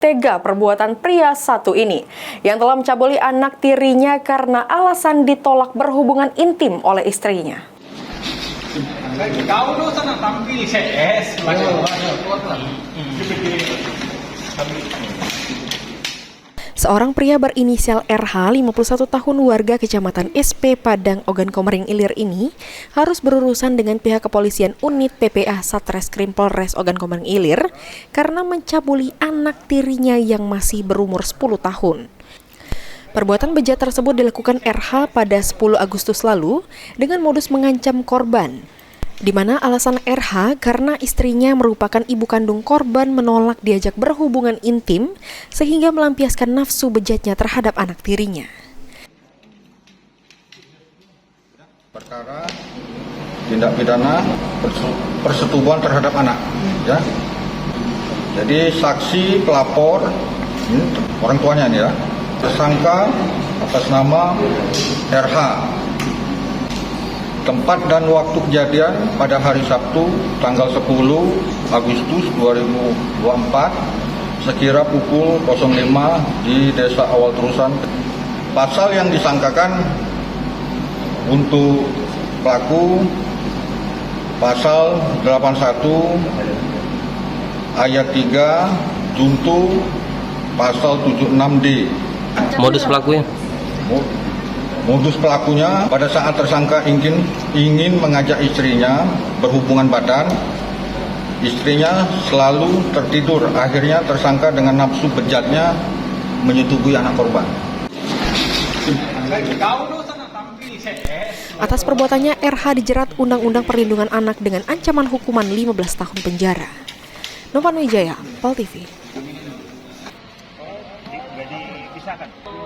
Tega perbuatan pria satu ini yang telah mencabuli anak tirinya karena alasan ditolak berhubungan intim oleh istrinya. Seorang pria berinisial RH, 51 tahun, warga Kecamatan SP Padang, Ogan Komering Ilir ini harus berurusan dengan pihak kepolisian unit PPA Satreskrim Polres Ogan Komering Ilir karena mencabuli anak tirinya yang masih berumur 10 tahun. Perbuatan bejat tersebut dilakukan RH pada 10 Agustus lalu dengan modus mengancam korban, di mana alasan RH karena istrinya merupakan ibu kandung korban menolak diajak berhubungan intim sehingga melampiaskan nafsu bejatnya terhadap anak tirinya. Perkara tindak pidana persetubuhan terhadap anak, ya. Jadi saksi pelapor, orang tuanya nih ya, tersangka atas nama RH. Tempat dan waktu kejadian pada hari Sabtu tanggal 10 Agustus 2024 sekira pukul 05 di Desa Awal Terusan. Pasal yang disangkakan untuk pelaku pasal 81 ayat 3 junto pasal 76D. Modus pelakunya? Modus pelakunya pada saat tersangka ingin mengajak istrinya berhubungan badan, istrinya selalu tertidur. Akhirnya tersangka dengan nafsu bejatnya menyetubuhi anak korban. Atas perbuatannya, RH dijerat Undang-Undang Perlindungan Anak dengan ancaman hukuman 15 tahun penjara. Novan Wijaya, POL TV.